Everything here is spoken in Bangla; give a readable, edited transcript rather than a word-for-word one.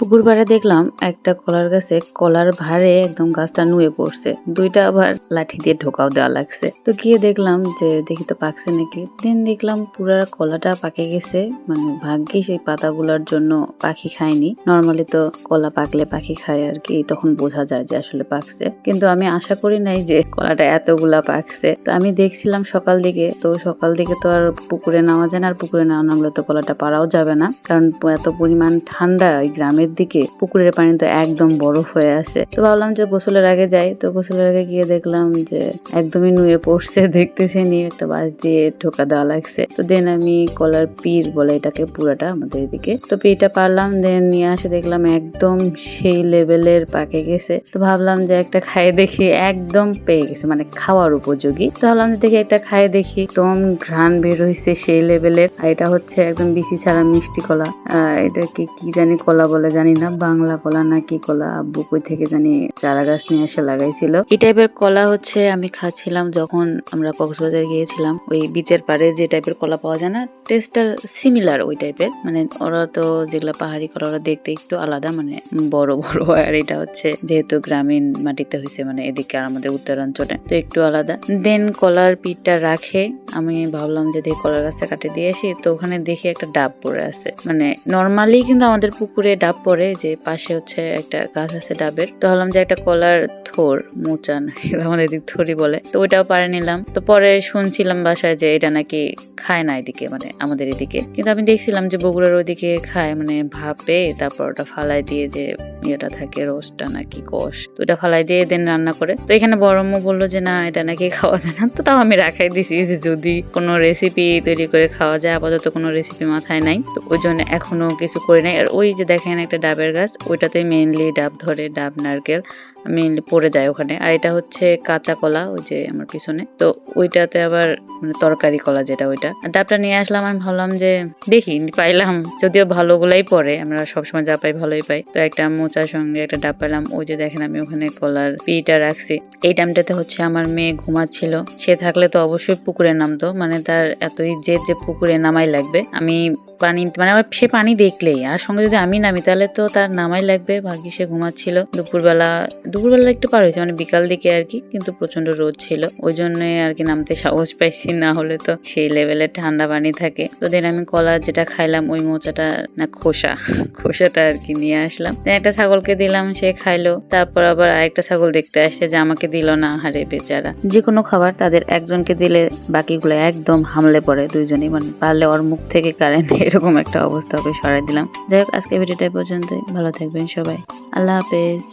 পুকুর পাড়ে দেখলাম একটা কলার গাছে কলার ভারে একদম গাছটা নুয়ে পড়ছে, দুইটা আবার লাঠি দিয়ে ঢোকাও দেওয়া লাগছে। তো গিয়ে দেখলাম যে দেখি তো পাকছে নাকি, দেন দেখলাম পুরা কলাটা পাকে গেছে। মানে ভাগ্যে সেই পাতাগুলোর জন্য পাখি খায়নি। নর্মালি তো কলা পাকলে পাখি খায় আর কি, তখন বোঝা যায় যে আসলে পাকছে, কিন্তু আমি আশা করি নাই যে কলাটা এতগুলা পাকছে। তো আমি দেখছিলাম সকাল দিকে তো আর পুকুরে নামা যায় না, আর পুকুরে না নামলে তো কলাটা পারাও যাবে না, কারণ এত পরিমাণ ঠান্ডা এই গ্রামের দিকে। পুকুরের পানি তো একদম বরফ হয়ে আছে। তো ভাবলাম যে গোসলের আগে যাই, তো গোসলের আগে গিয়ে দেখলাম যে একদমই নুয়ে পড়ছে, দেখতেছে নিয়ে একটা বাঁশ দিয়ে ঢোকা দেওয়া লাগছে। তো দেন আমি কলার পির বলে এটাকে পুরাটা আমাদের এদিকে, তো পিটা পারলাম, দেন নিয়ে আসে দেখলাম একদম সেই লেভেলের পাকে গেছে। তো ভাবলাম যে একটা খাইয়ে দেখি, একদম পেয়ে গেছে মানে খাওয়ার উপযোগী। তো ভাবলাম যে দেখি একটা খাইয়ে দেখি, একদম ঘ্রাণ বের হয়েছে সেই লেভেলের। আর এটা হচ্ছে একদম বিচি ছাড়া মিষ্টি কলা। এটা কি জানি কলা বলে জানি না, বাংলা কলা না কি কলা, আব্বু কই থেকে জানি চারা গাছ নিয়ে এসে লাগাইছিল। এই টাইপের কলা হচ্ছে আমি খাচ্ছিলাম যখন আমরা কক্সবাজার গিয়েছিলাম। ওই বিচের পাড়ে যে টাইপের কলা পাওয়া যায় না, টেস্টটা সিমিলার ওই টাইপের। মানে ওরা তো যেগুলা পাহাড়ি কলা ওরা দেখতে একটু আলাদা, মানে বড় বড় হয়। আর এটা হচ্ছে যেহেতু গ্রামীণ মাটিতে হয়েছে, মানে এদিকে আর আমাদের উত্তরাঞ্চলে, তো একটু আলাদা। দেন কলার পিঠটা রাখে আমি ভাবলাম যে দেখি কলার গাছটা কাটে দিয়ে আসি। তো ওখানে দেখি একটা ডাব পড়ে আছে। মানে নর্মালি কিন্তু আমাদের পুকুরে ডাব পড়ে, যে পাশে হচ্ছে একটা গাছ আছে ডাবের। তো ভাবলাম যে একটা কলার থোর মোচা নাকি আমাদের এদিক থরি বলে, তো ওইটাও পারে নিলাম। তো পরে শুনছিলাম বাসায় যে এটা নাকি খায় না এদিকে, মানে আমাদের এদিকে, কিন্তু আমি দেখছিলাম যে বগুড়ার ওইদিকে খায়, মানে ভাপে তারপর ওটা ফালাই দিয়ে যে ইয়েটা থাকে রসটা নাকি কষ, তো ওটা ফালাই দিয়ে দেন রান্না করে। তো এখানে বড়ম্মু বললো যে না এটা নাকি খাওয়া যায় না। তো তাও আমি রাখাই দিছি যে যদি কোনো রেসিপি তৈরি করে খাওয়া যায়। আপাতত কোনো রেসিপি মাথায় নাই, তো ওই জন্য এখনো কিছু করি নাই। আর ওই যে দেখেন একটা ডাবের গাছ, ওইটাতে মেইনলি ডাব ধরে, ডাব নারকেল মেইনলি পড়ে যায় ওখানে। আর এটা হচ্ছে কাঁচা কলা, ওই যে আমার পিছনে, তো ওইটাতে আবার মানে তরকারি কলা যেটা, ওইটা ডাবটা নিয়ে আসলাম। আমি ভাবলাম যে দেখি পাইলাম, যদিও ভালোগুলাই পড়ে, আমরা সবসময় যা পাই ভালোই পাই। তো একটা মোচার সঙ্গে একটা ডাব পাইলাম। ওই যে দেখেন আমি ওখানে কলার পিটা রাখছি। এই টাইমটাতে হচ্ছে আমার মেয়ে ঘুমাচ্ছিল, সে থাকলে তো অবশ্যই পুকুরে নামতো, মানে তার এতই যে পুকুরে নামাই লাগবে। আমি পানি মানে সে পানি দেখলেই, আর সঙ্গে যদি আমি নামি তাহলে তো তার নামাই লাগবে। ভাগ্যি সে ঘুমাচ্ছিল। দুপুরবেলা একটু পার হয়েছে, মানে বিকাল দিকে আর কি, কিন্তু প্রচন্ড রোদ ছিল, ওই জন্য আর কি নামতে সাহস পাইছি, না হলে তো সেই লেভেলের ঠান্ডা পানি থাকে। তো দেন আমি কলা যেটা খাইলাম ওই মোচাটা না খোসাটা আর কি নিয়ে আসলাম, একটা ছাগলকে দিলাম, সে খাইলো। তারপর আবার আরেকটা ছাগল দেখতে আসছে যে আমাকে দিল না, হারে বেচারা। যে কোনো খাবার তাদের একজনকে দিলে বাকিগুলো একদম হামলে পড়ে দুইজনই, মানে পারলে ওর মুখ থেকে কারেন্ট এরকম একটা অবস্থা হবে, সরাই দিলাম। যাই হোক, আজকে ভিডিওটা পর্যন্তই। ভালো থাকবেন সবাই, আল্লাহ হাফেজ।